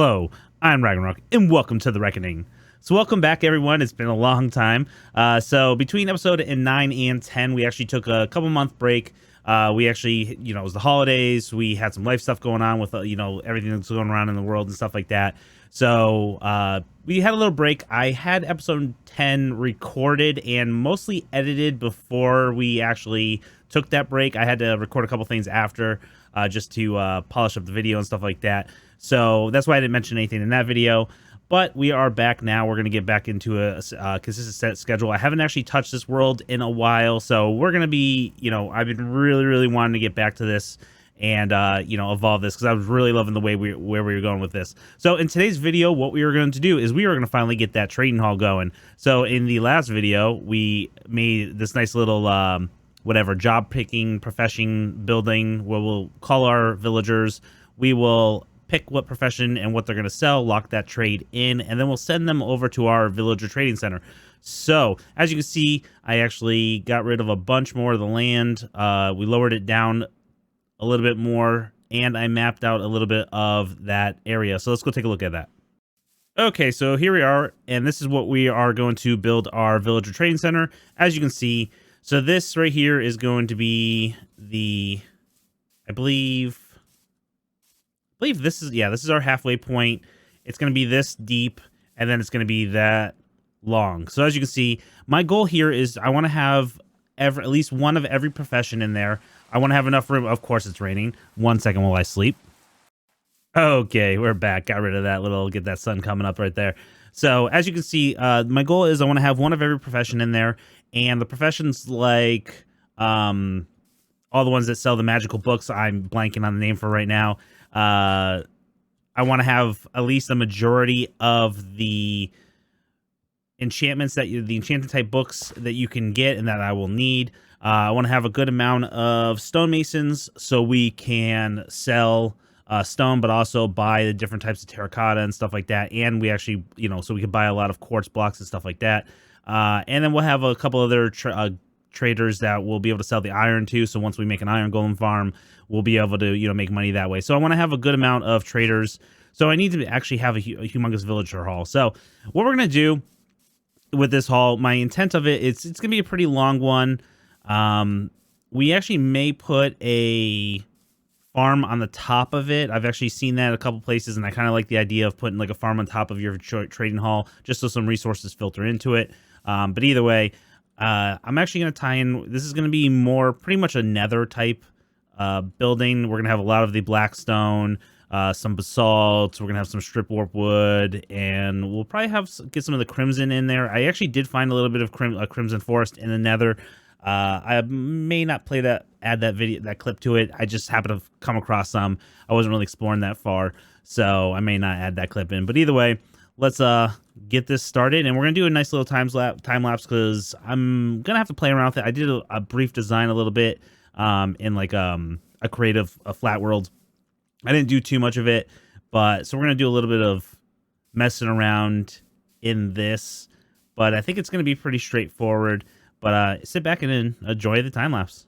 Hello, I'm Ragnarok, and welcome to The Reckoning. So welcome back, everyone. It's been a long time. So between episode 9 and 10, we actually took a couple-month break. We actually, it was the holidays. We had some life stuff going on with, everything that's going around in the world and stuff like that. So we had a little break. I had episode 10 recorded and mostly edited before we actually took that break. I had to record a couple things after just to polish up the video and stuff like that. So that's why I didn't mention anything in that video. But we are back now. We're going to get back into a consistent set schedule. I haven't actually touched this world in a while. So we're going to be, I've been really wanting to get back to this and, evolve this because I was really loving the way where we were going with this. So in today's video, what we are going to do is we are going to finally get that trading hall going. So in the last video, we made this nice little, job picking profession building where we'll call our villagers. We will pick what profession and what they're going to sell, lock that trade in, and then we'll send them over to our villager trading center. So as you can see, I actually got rid of a bunch more of the land. We lowered it down a little bit more, and I mapped out a little bit of that area. So let's go take a look at that. Okay, so here we are, and this is what we are going to build our villager trading center. As you can see, so this right here is going to be the, I believe this is our halfway point. It's going to be this deep, and then it's going to be that long. So as you can see, my goal here is I want to have at least one of every profession in there. I want to have enough room. Of course, it's raining. 1 second while I sleep. Okay, we're back. Got rid of that get that sun coming up right there. So as you can see, my goal is I want to have one of every profession in there, and the professions like all the ones that sell the magical books. I'm blanking on the name for right now. I want to have at least a majority of the enchantments the enchanted type books that you can get and that I will need. I want to have a good amount of stonemasons so we can sell stone, but also buy the different types of terracotta and stuff like that. And we actually, so we can buy a lot of quartz blocks and stuff like that. And then we'll have a couple other traders that will be able to sell the iron to. So once we make an iron golem farm, we'll be able to, make money that way. So I want to have a good amount of traders. So I need to actually have a humongous villager hall. So what we're going to do with this hall, my intent of it's going to be a pretty long one. We actually may put a farm on the top of it. I've actually seen that a couple places, and I kind of like the idea of putting like a farm on top of your trading hall, just so some resources filter into it. But either way, I'm actually going to tie in, this is going to be pretty much a nether type building. We're going to have a lot of the black stone, some basalt. We're going to have some strip warp wood, and we'll probably get some of the crimson in there. I actually did find a little bit of crimson forest in the nether. I may not add that clip to it. I just happened to come across some. I wasn't really exploring that far, so I may not add that clip in. But either way, let's get this started, and we're gonna do a nice little time lapse because I'm gonna have to play around with it. I did a brief design a little bit in like a creative flat world. I didn't do too much of it, but so we're gonna do a little bit of messing around in this, but I think it's gonna be pretty straightforward. But sit back and enjoy the time lapse.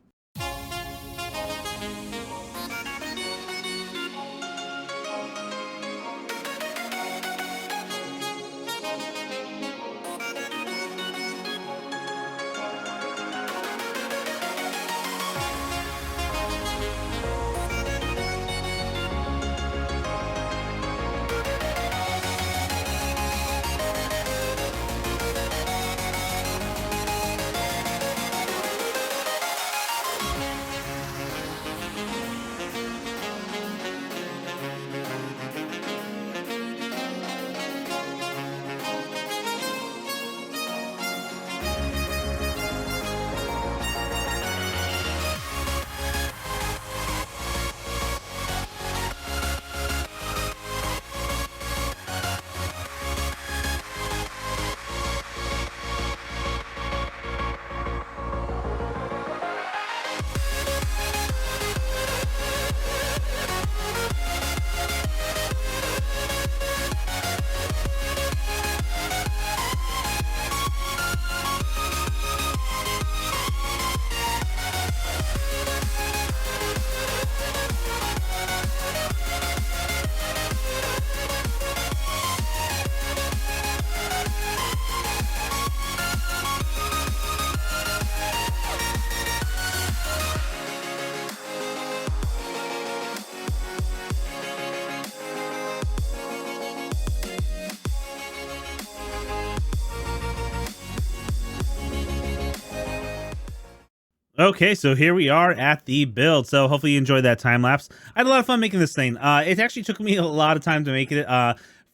Okay, so here we are at the build. So hopefully you enjoyed that time lapse. I had a lot of fun making this thing. It actually took me a lot of time to make it.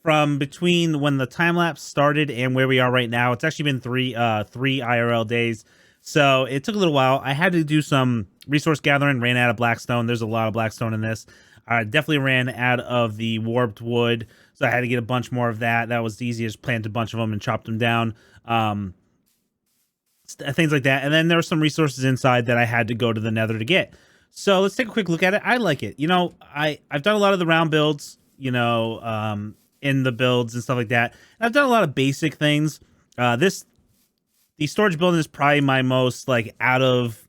From between when the time lapse started and where we are right now, it's actually been three IRL days. So it took a little while. I had to do some resource gathering. Ran out of blackstone. There's a lot of blackstone in this. I definitely ran out of the warped wood, so I had to get a bunch more of that. That was the easiest. Planted a bunch of them and chopped them down. Things like that. And then there were some resources inside that I had to go to the nether to get. So let's take a quick look at it. I like it. You know, I've done a lot of the round builds, you know, in the builds and stuff like that. And I've done a lot of basic things. The storage building is probably my most like out of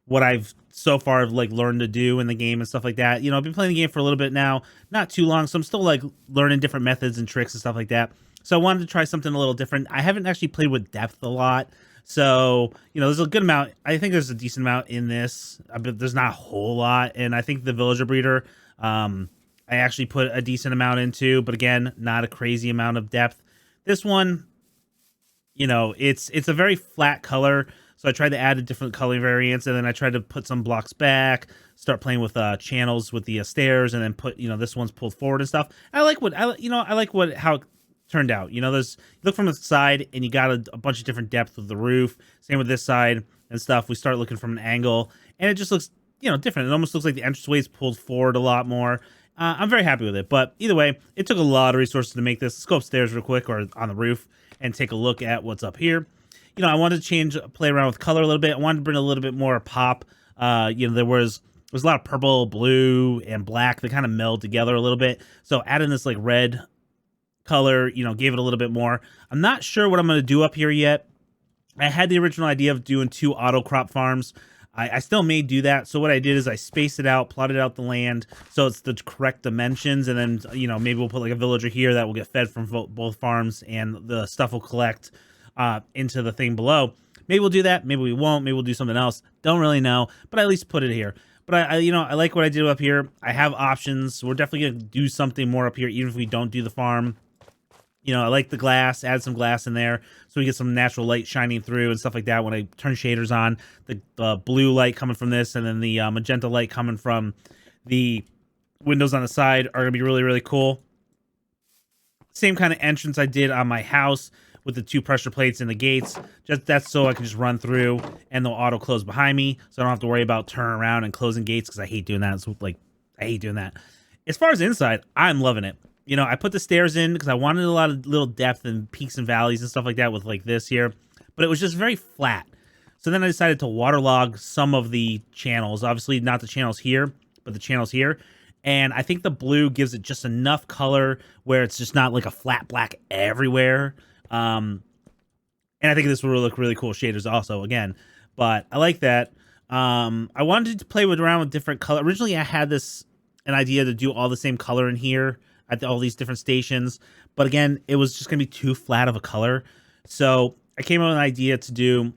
what I've so far like learned to do in the game and stuff like that. You know, I've been playing the game for a little bit now, not too long. So I'm still like learning different methods and tricks and stuff like that. So I wanted to try something a little different. I haven't actually played with depth a lot. So, you know, there's a good amount. I think there's a decent amount in this, but there's not a whole lot. And I think the villager breeder, I actually put a decent amount into, but again, not a crazy amount of depth. This one, you know, it's a very flat color. So I tried to add a different color variants, and then I tried to put some blocks back, start playing with channels with the stairs, and then put, you know, this one's pulled forward and stuff. I like how it turned out. You know, there's, you look from the side and you got a bunch of different depth of the roof. Same with this side and stuff. We start looking from an angle and it just looks, you know, different. It almost looks like the entranceway is pulled forward a lot more. I'm very happy with it, but either way, it took a lot of resources to make this. Let's go upstairs real quick, or on the roof, and take a look at what's up here. You know, I wanted to play around with color a little bit. I wanted to bring a little bit more pop. You know, there was a lot of purple, blue, and black that kind of meld together a little bit. So adding this like red color, you know, gave it a little bit more. I'm not sure what I'm going to do up here yet. I had the original idea of doing 2 auto crop farms. I still may do that. So what I did is I spaced it out, plotted out the land so it's the correct dimensions, and then, you know, maybe we'll put like a villager here that will get fed from both farms, and the stuff will collect into the thing below. Maybe we'll do that. Maybe we won't. Maybe we'll do something else. Don't really know, but I at least put it here. But I you know, I like what I did up here. I have options. We're definitely going to do something more up here, even if we don't do the farm. You know, I like the glass, add some glass in there so we get some natural light shining through and stuff like that. When I turn shaders on, the blue light coming from this, and then the magenta light coming from the windows on the side are going to be really, really cool. Same kind of entrance I did on my house with the 2 pressure plates and the gates. Just that's so I can just run through and they'll auto close behind me, so I don't have to worry about turning around and closing gates, because I hate doing that. It's like, I hate doing that. As far as inside, I'm loving it. You know, I put the stairs in because I wanted a lot of little depth and peaks and valleys and stuff like that with like this here, but it was just very flat. So then I decided to waterlog some of the channels. Obviously not the channels here, but the channels here. And I think the blue gives it just enough color where it's just not like a flat black everywhere. And I think this will look really cool shaders also again, but I like that. I wanted to play around with different color. Originally I had an idea to do all the same color in here at all these different stations, but again, it was just gonna be too flat of a color. So I came up with an idea to do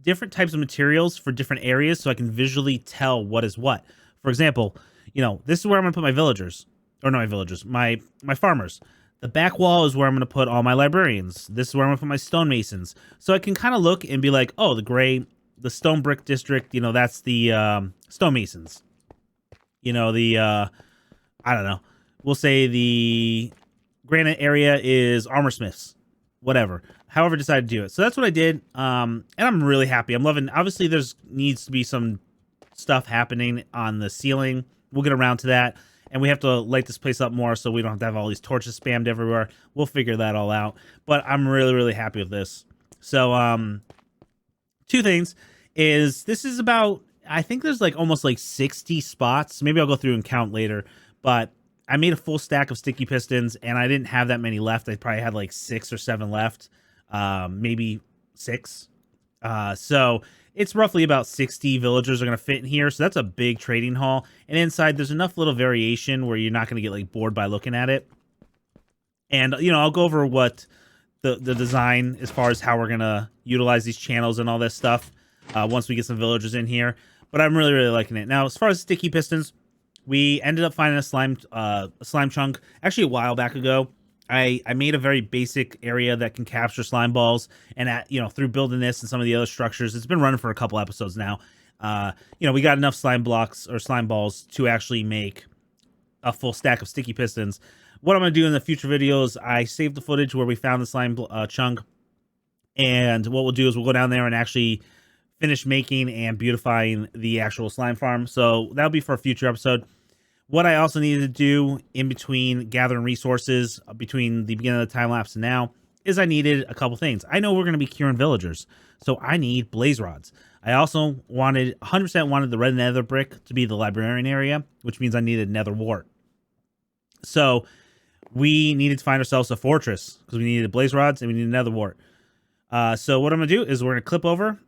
different types of materials for different areas so I can visually tell what is what. For example, you know, this is where I'm gonna put my villagers, or not my villagers, my farmers. The back wall is where I'm gonna put all my librarians. This is where I'm gonna put my stonemasons. So I can kind of look and be like, oh, the stone brick district, you know, that's the stonemasons. You know, I don't know. We'll say the granite area is armor smiths, whatever. However, decided to do it. So that's what I did. And I'm really happy. I'm loving. Obviously, needs to be some stuff happening on the ceiling. We'll get around to that, and we have to light this place up more so we don't have to have all these torches spammed everywhere. We'll figure that all out. But I'm really, really happy with this. So, 2 things is this is about. I think there's like almost like 60 spots. Maybe I'll go through and count later, but I made a full stack of sticky pistons, and I didn't have that many left. I probably had like 6 or 7 left, maybe 6. So it's roughly about 60 villagers are going to fit in here. So that's a big trading hall. And inside, there's enough little variation where you're not going to get like bored by looking at it. And, you know, I'll go over what the design as far as how we're going to utilize these channels and all this stuff once we get some villagers in here. But I'm really, really liking it. Now, as far as sticky pistons, we ended up finding a slime chunk actually a while back ago. I made a very basic area that can capture slime balls, and you know, through building this and some of the other structures, it's been running for a couple episodes now. We got enough slime blocks or slime balls to actually make a full stack of sticky pistons. What I'm going to do in the future videos, I saved the footage where we found the slime chunk. And what we'll do is we'll go down there and actually finish making and beautifying the actual slime farm. So that'll be for a future episode. What I also needed to do in between gathering resources between the beginning of the time lapse and now is I needed a couple things. I know we're going to be curing villagers, so I need blaze rods. I also wanted 100% wanted the red nether brick to be the librarian area, which means I needed nether wart. So we needed to find ourselves a fortress because we needed blaze rods and we needed nether wart. So what I'm going to do is we're going to clip over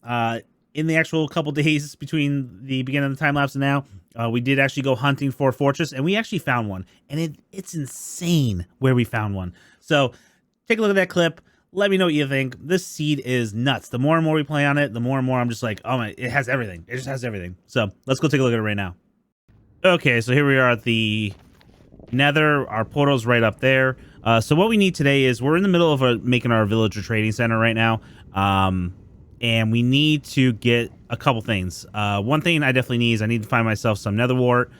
in the actual couple days between the beginning of the time lapse and now. We did actually go hunting for a fortress, and we actually found one. And it's insane where we found one. So take a look at that clip. Let me know what you think. This seed is nuts. The more and more we play on it, the more and more I'm just like, oh my, it has everything. It just has everything. So let's go take a look at it right now. Okay, so here we are at the nether. Our portal's right up there. So what we need today is we're in the middle of making our villager trading center right now. And we need to get a couple things. One thing I definitely need is I need to find myself some nether wart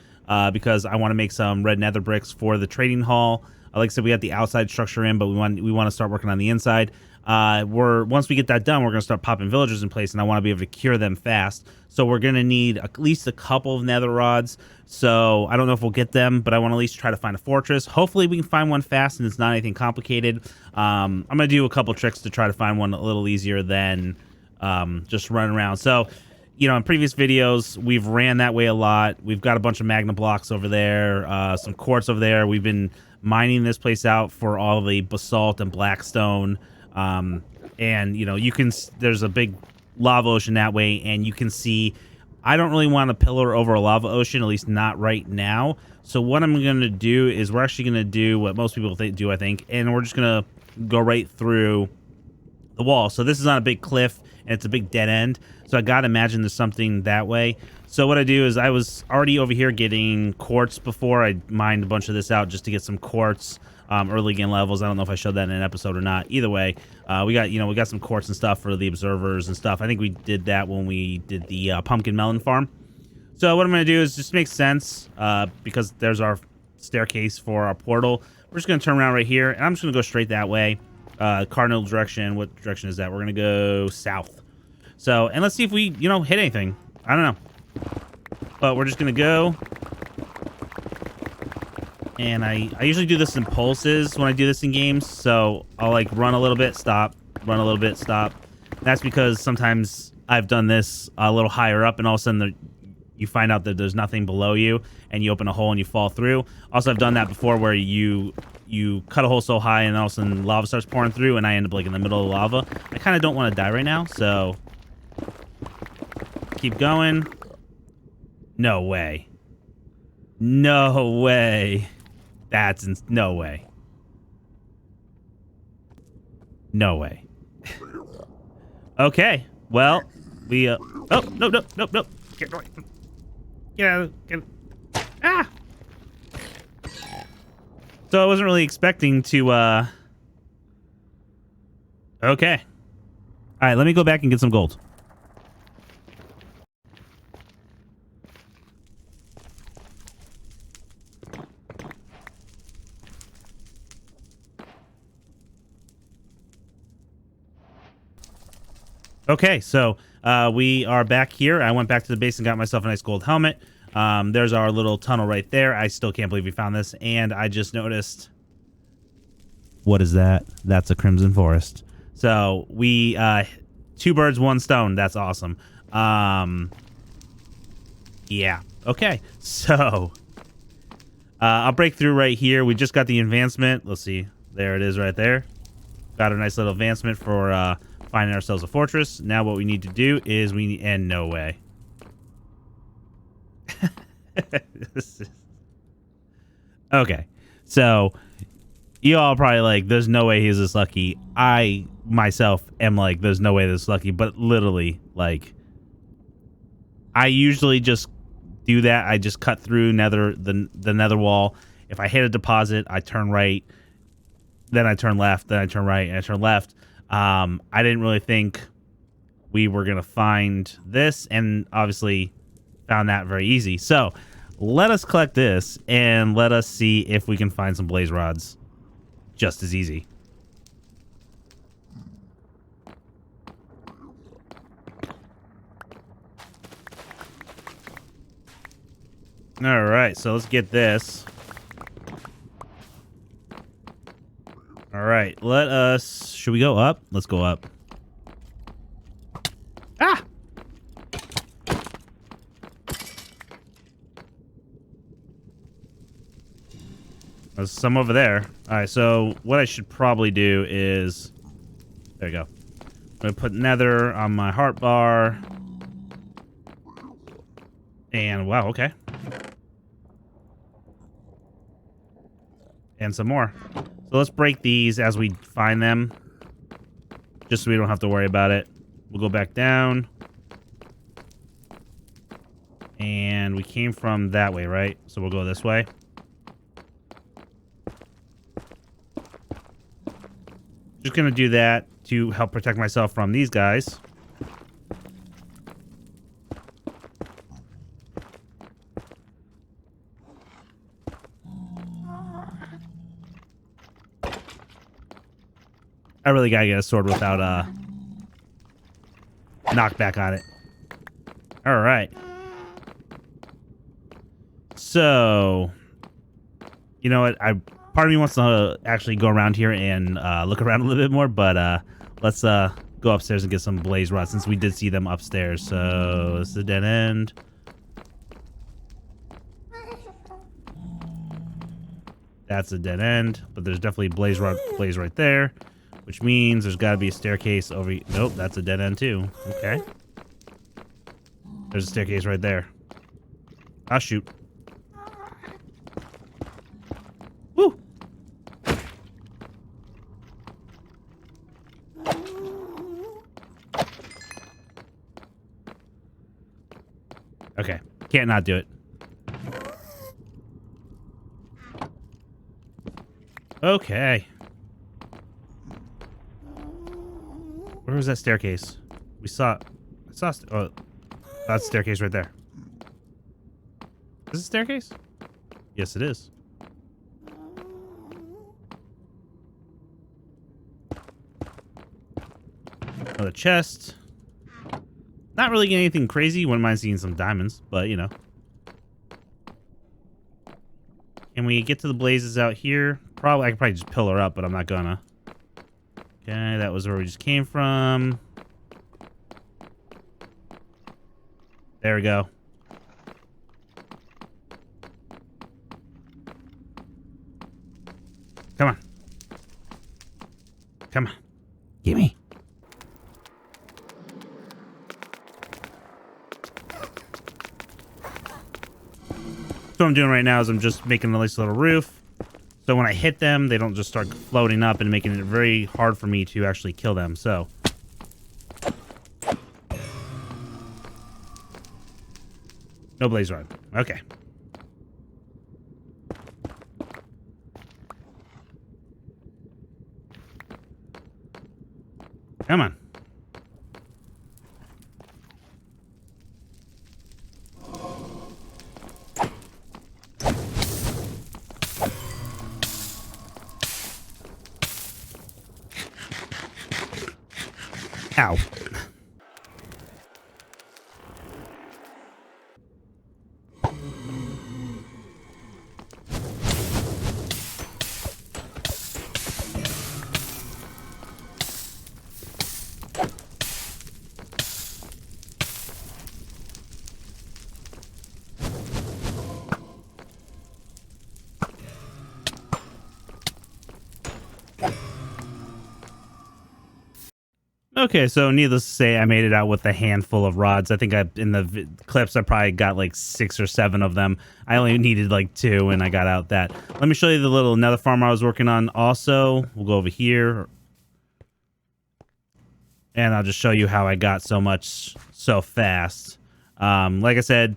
because I want to make some red nether bricks for the trading hall. Like I said, we got the outside structure in, but we want to start working on the inside. Once we get that done, we're going to start popping villagers in place, and I want to be able to cure them fast. So we're going to need at least a couple of nether rods. So I don't know if we'll get them, but I want to at least try to find a fortress. Hopefully we can find one fast and it's not anything complicated. I'm going to do a couple tricks to try to find one a little easier than just running around. So, in previous videos, we've ran that way a lot. We've got a bunch of magma blocks over there, some quartz over there. We've been mining this place out for all the basalt and blackstone. And there's a big lava ocean that way, and you can see I don't really want a pillar over a lava ocean, at least not right now. So what I'm going to do is we're actually going to do what most people do, I think, and we're just going to go right through the wall. So this is on a big cliff, and it's a big dead end. So I got to imagine there's something that way. So what I do is I was already over here getting quartz before. I mined a bunch of this out just to get some quartz early game levels. I don't know if I showed that in an episode or not. Either way, we got some quartz and stuff for the observers and stuff. I think we did that when we did the pumpkin melon farm. So what I'm going to do is just make sense because there's our staircase for our portal. We're just going to turn around right here, and I'm just going to go straight that way. Cardinal direction. What direction is that? We're going to go south. So, and let's see if we, hit anything. I don't know. But we're just going to go. And I usually do this in pulses when I do this in games. So I'll like run a little bit, stop, run a little bit, stop. That's because sometimes I've done this a little higher up, and all of a sudden you find out that there's nothing below you, and you open a hole and you fall through. Also, I've done that before where you cut a hole so high and all of a sudden lava starts pouring through, and I end up like in the middle of the lava. I kind of don't want to die right now, so keep going. No way. No way. No way. No way. Okay. Well, we oh, no. Get away. Get ah. So I wasn't really expecting to okay. All right, let me go back and get some gold. Okay, so we are back here. I went back to the base and got myself a nice gold helmet. There's our little tunnel right there. I still can't believe we found this. And I just noticed... What is that? That's a crimson forest. So we... 2 birds, 1 stone. That's awesome. Yeah. Okay, so... I'll break through right here. We just got the advancement. Let's see. There it is right there. Got a nice little advancement for... finding ourselves a fortress. Now what we need to do is and no way. Okay. So you all probably like, there's no way he's this lucky. I myself am like, there's no way this lucky, but literally like I usually just do that. I just cut through the nether wall. If I hit a deposit, I turn right, then I turn left, then I turn right, and I turn left. I didn't really think we were going to find this, and obviously found that very easy. So let us collect this and let us see if we can find some blaze rods just as easy. All right, so let's get this. All right, should we go up? Let's go up. Ah! There's some over there. All right, so what I should probably do is, there you go. I'm gonna put nether on my heart bar. And wow, okay. And some more. So let's break these as we find them, just so we don't have to worry about it. We'll go back down. And we came from that way, right? So we'll go this way. Just gonna do that to help protect myself from these guys. I really gotta get a sword without knockback on it. All right. So, you know what? Part of me wants to actually go around here and look around a little bit more, but let's go upstairs and get some blaze rods since we did see them upstairs. So this is a dead end. That's a dead end, but there's definitely blaze right there. Which means there's got to be a staircase over... Nope, that's a dead end too. Okay. There's a staircase right there. Ah, shoot. Woo! Okay. Can't not do it. Okay. Where was that staircase? I saw, oh, that's a staircase right there. Is this a staircase? Yes, it is. Another chest. Not really getting anything crazy. Wouldn't mind seeing some diamonds, but you know. Can we get to the blazes out here? Probably, I could probably just pillar up, but I'm not gonna. Okay, that was where we just came from. There we go. Come on. Come on. Gimme. So what I'm doing right now is I'm just making a nice little roof. So when I hit them, they don't just start floating up and making it very hard for me to actually kill them. So no blaze rod. Okay. Come on. Ow. Okay, so needless to say, I made it out with a handful of rods. I think in the clips, I probably got like 6 or 7 of them. I only needed like 2, and I got out that. Let me show you the little nether farm I was working on also. We'll go over here. And I'll just show you how I got so much so fast. Like I said,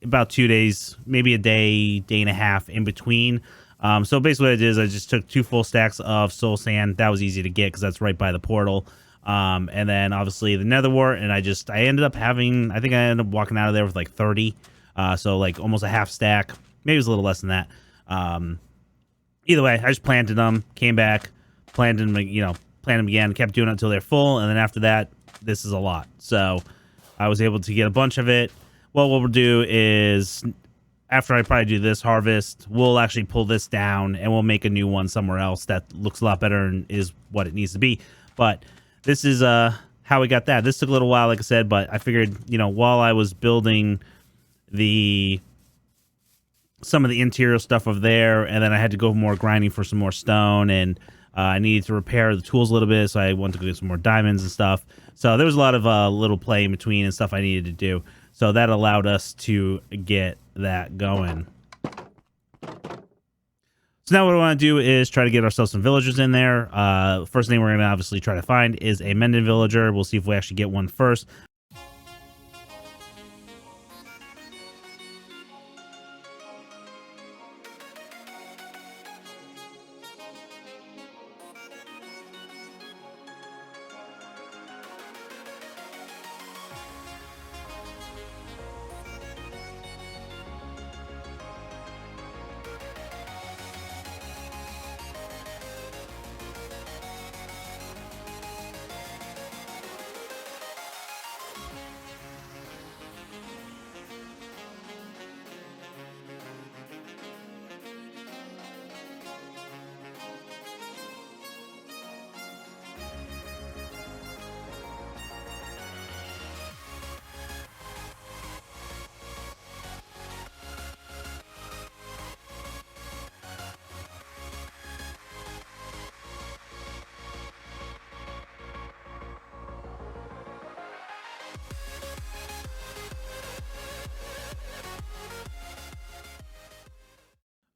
about 2 days, maybe a day, day and a half in between. So basically what it is, I just took 2 full stacks of soul sand. That was easy to get because that's right by the portal. And then obviously the nether wart, and I ended up having, I think I ended up walking out of there with like 30, so like almost a half stack, maybe it was a little less than that. Either way, I just planted them, came back, planted them, planted them again, kept doing it until they're full, and then after that, this is a lot. So I was able to get a bunch of it. Well, what we'll do is, after I probably do this harvest, we'll actually pull this down and we'll make a new one somewhere else that looks a lot better and is what it needs to be. But this is how we got that. This took a little while, like I said, but I figured, while I was building some of the interior stuff over there, and then I had to go more grinding for some more stone, and I needed to repair the tools a little bit, so I wanted to go get some more diamonds and stuff. So there was a lot of little play in between and stuff I needed to do. So that allowed us to get that going. So now what I want to do is try to get ourselves some villagers in there. First thing we're going to obviously try to find is a Mending villager. We'll see if we actually get one first.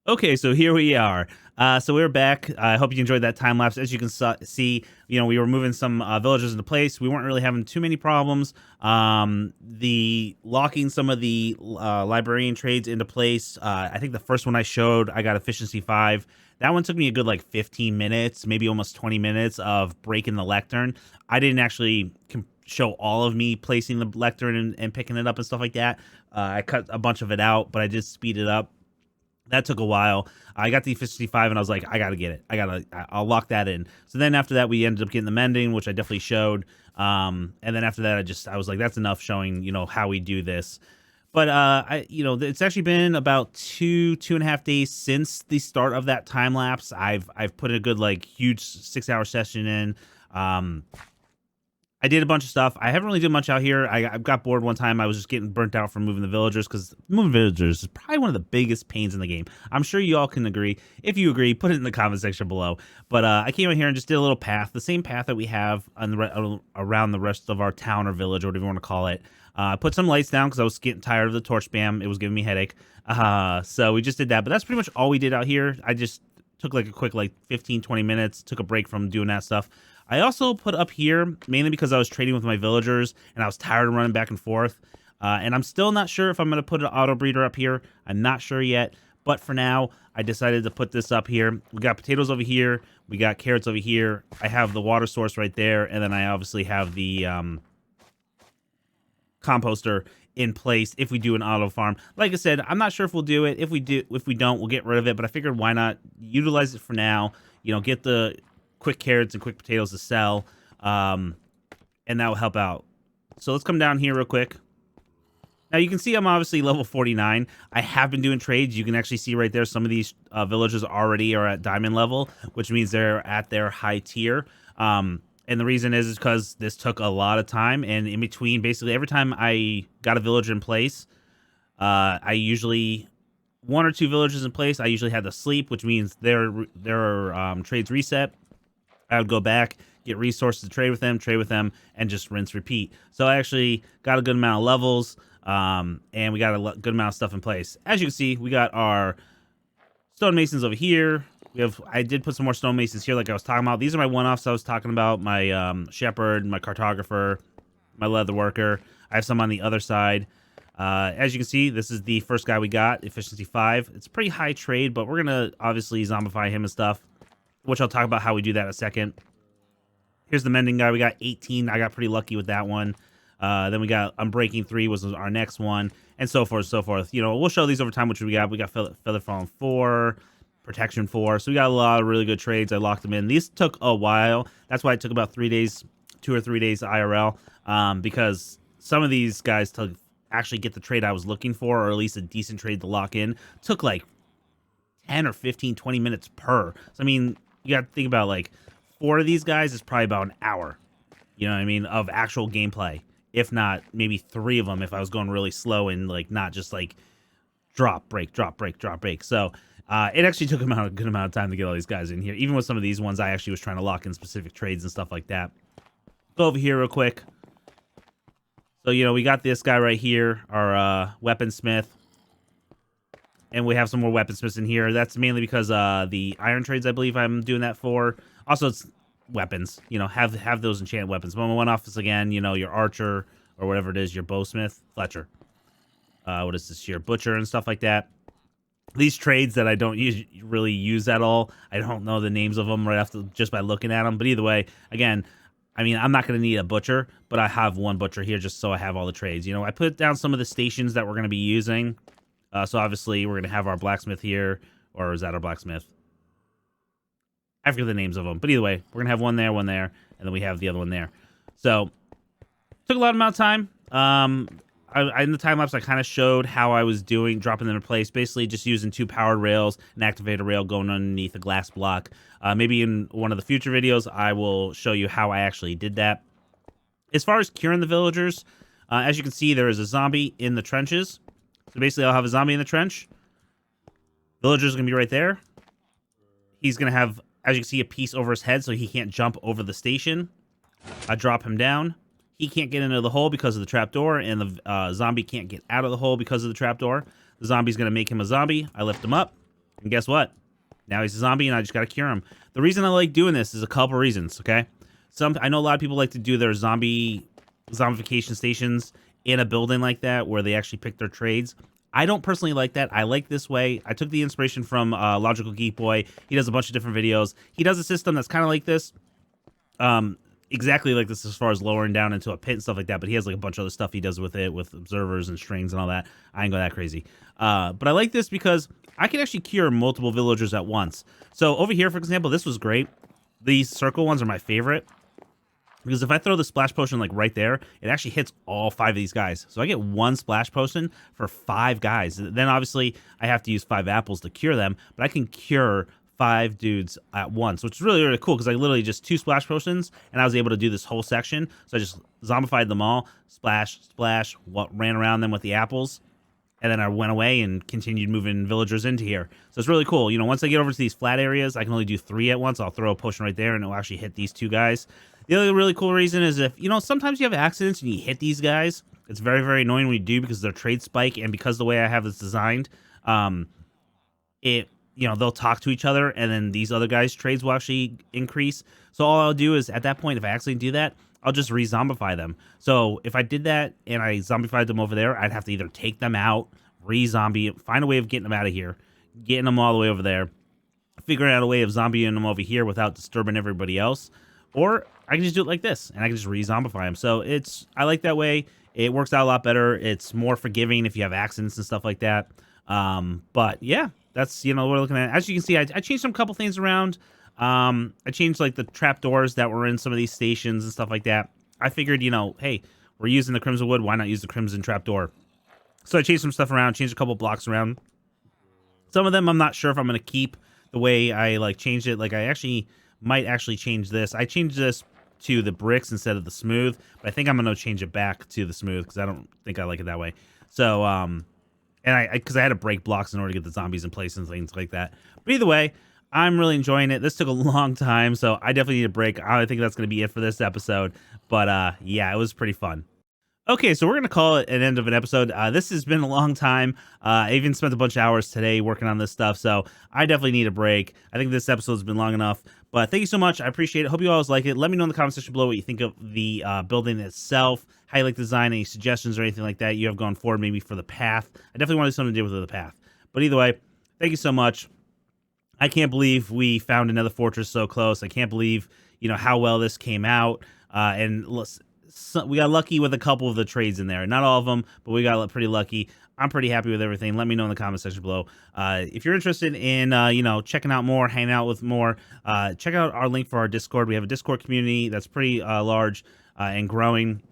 Okay, so here we are. So we're back. I hope you enjoyed that time lapse. As you can see, we were moving some villagers into place. We weren't really having too many problems. The locking some of the librarian trades into place. I think the first one I showed, I got efficiency 5. That one took me a good like 15 minutes, maybe almost 20 minutes of breaking the lectern. I didn't actually show all of me placing the lectern and picking it up and stuff like that. I cut a bunch of it out, but I did speed it up. That took a while. I got the efficiency 5 and I was like, I gotta get it. I'll lock that in. So then after that, we ended up getting the mending, which I definitely showed. And then after that, I was like, that's enough showing, how we do this. But it's actually been about 2.5 days since the start of that time lapse. I've put a good like huge 6-hour session in. I did a bunch of stuff. I haven't really done much out here. I got bored one time. I was just getting burnt out from moving the villagers, because moving villagers is probably one of the biggest pains in the game. I'm sure you all can agree. If you agree, put it in the comment section below. But I came in here and just did a little path, the same path that we have on around the rest of our town or village, or whatever you want to call it. I put some lights down because I was getting tired of the torch spam. It was giving me a headache. So we just did that. But that's pretty much all we did out here. I just took like a quick 15-20 minutes, took a break from doing that stuff. I also put up here mainly because I was trading with my villagers and I was tired of running back and forth. And I'm still not sure if I'm going to put an auto breeder up here. I'm not sure yet. But for now, I decided to put this up here. We got potatoes over here. We got carrots over here. I have the water source right there. And then I obviously have the composter in place if we do an auto farm. Like I said, I'm not sure if we'll do it. If we don't, we'll get rid of it. But I figured why not utilize it for now. Get the quick carrots and quick potatoes to sell, and that will help out. So let's come down here real quick. Now you can see I'm obviously level 49. I have been doing trades. You can actually see right there some of these villagers already are at diamond level, which means they're at their high tier. And the reason is because this took a lot of time, and in between, basically every time I got a villager in place, I usually 1 or 2 villagers in place. I usually had to sleep, which means their trades reset. I would go back, get resources to trade with them, and just rinse, repeat. So I actually got a good amount of levels, and we got a good amount of stuff in place. As you can see, we got our stonemasons over here. I did put some more stonemasons here like I was talking about. These are my one-offs I was talking about. My shepherd, my cartographer, my leather worker. I have some on the other side. As you can see, this is the first guy we got, efficiency 5. It's a pretty high trade, but we're going to obviously zombify him and stuff, which I'll talk about how we do that in a second. Here's the Mending guy. We got 18. I got pretty lucky with that one. Then we got Unbreaking 3 was our next one, and so forth, so forth. You know, we'll show these over time, which we got. We got Feather Fallen 4, Protection 4. So we got a lot of really good trades. I locked them in. These took a while. That's why it took about 3 days, 2 or 3 days IRL, because some of these guys to actually get the trade I was looking for, or at least a decent trade to lock in, took like 10 or 15, 20 minutes per. So, I mean, you got to think about like 4 of these guys is probably about an hour, you know what I mean, of actual gameplay. If not, maybe 3 of them if I was going really slow and like not just like drop, break, drop, break, drop, break. So it actually took a good amount of time to get all these guys in here. Even with some of these ones, I actually was trying to lock in specific trades and stuff like that. Go over here real quick. So, you know, we got this guy right here, our weaponsmith. And we have some more weaponsmiths in here. That's mainly because the iron trades, I believe I'm doing that for. Also, it's weapons. You know, have those enchanted weapons. When we went off this again, you know, your archer or whatever it is, your bowsmith, Fletcher. What is this here? Butcher and stuff like that. These trades that I don't really use at all. I don't know the names of them right after just by looking at them. But either way, again, I mean, I'm not going to need a butcher, but I have one butcher here just so I have all the trades. You know, I put down some of the stations that we're going to be using. So obviously, we're going to have our blacksmith here. Or is that our blacksmith? I forget the names of them. But either way, we're going to have one there, and then we have the other one there. So, took a lot amount of time. In the time lapse, I kind of showed how I was dropping them in place. Basically, just using 2 powered rails, an activator rail going underneath a glass block. Maybe in one of the future videos, I will show you how I actually did that. As far as curing the villagers, as you can see, there is a zombie in the trenches. So basically, I'll have a zombie in the trench. Villager's going to be right there. He's going to have, as you can see, a piece over his head so he can't jump over the station. I drop him down. He can't get into the hole because of the trapdoor, and the zombie can't get out of the hole because of the trapdoor. The zombie's going to make him a zombie. I lift him up, and guess what? Now he's a zombie, and I just got to cure him. The reason I like doing this is a couple reasons, okay? I know a lot of people like to do their zombification stations in a building like that where they actually pick their trades. I don't personally like that. I like this way. I took the inspiration from Logical Geek Boy. He does a bunch of different videos. He does a system that's kind of like this. Exactly like this as far as lowering down into a pit and stuff like that, but he has like a bunch of other stuff he does with it, with observers and strings and all that. I ain't go that crazy. But I like this because I can actually cure multiple villagers at once. So over here, for example, this was great. These circle ones are my favorite. Because if I throw the splash potion like right there, it actually hits all 5 of these guys. So I get 1 splash potion for 5 guys. Then obviously I have to use 5 apples to cure them, but I can cure 5 dudes at once, which is really, really cool because I literally just 2 splash potions and I was able to do this whole section. So I just zombified them all, splash, splash, ran around them with the apples, and then I went away and continued moving villagers into here. So it's really cool. You know, once I get over to these flat areas, I can only do 3 at once. I'll throw a potion right there and it'll actually hit these 2 guys. The other really cool reason is if, you know, sometimes you have accidents and you hit these guys. It's very, very annoying when you do because their trade spike, and because the way I have this designed, you know, they'll talk to each other, and then these other guys' trades will actually increase. So all I'll do is, at that point, if I actually do that, I'll just re-zombify them. So if I did that and I zombified them over there, I'd have to either take them out, re-zombie, find a way of getting them out of here, getting them all the way over there, figuring out a way of zombieing them over here without disturbing everybody else, or I can just do it like this, and I can just re-zombify them. So I like that way. It works out a lot better. It's more forgiving if you have accidents and stuff like that. But yeah. That's, you know, what we're looking at. As you can see, I changed some couple things around. I changed, like, the trapdoors that were in some of these stations and stuff like that. I figured, you know, hey, we're using the Crimson Wood. Why not use the Crimson Trapdoor? So I changed some stuff around, changed a couple blocks around. Some of them I'm not sure if I'm going to keep the way I, like, changed it. Like, I might actually change this. I changed this to the bricks instead of the smooth. But I think I'm going to change it back to the smooth because I don't think I like it that way. So, and because I had to break blocks in order to get the zombies in place and things like that. But either way, I'm really enjoying it. This took a long time, so I definitely need a break. I think that's going to be it for this episode. But yeah, it was pretty fun. Okay, so we're going to call it an end of an episode. This has been a long time. I even spent a bunch of hours today working on this stuff, so I definitely need a break. I think this episode's been long enough. But thank you so much. I appreciate it. Hope you always like it. Let me know in the comment section below what you think of the building itself, how you like the design, any suggestions or anything like that you have gone forward, maybe for the path. I definitely want to do something to do with the path. But either way, thank you so much. I can't believe we found another fortress so close. I can't believe, you know, how well this came out. We got lucky with a couple of the trades in there. Not all of them, but we got pretty lucky. I'm pretty happy with everything. Let me know in the comment section below. If you're interested in, you know, checking out more, hanging out with more, check out our link for our Discord. We have a Discord community that's pretty large and growing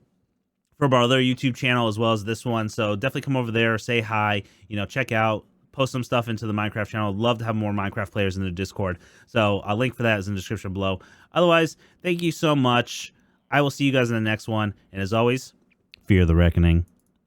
from our other YouTube channel as well as this one. So definitely come over there, say hi, you know, check out, post some stuff into the Minecraft channel. I'd love to have more Minecraft players in the Discord. So a link for that is in the description below. Otherwise, thank you so much. I will see you guys in the next one. And as always, fear the reckoning.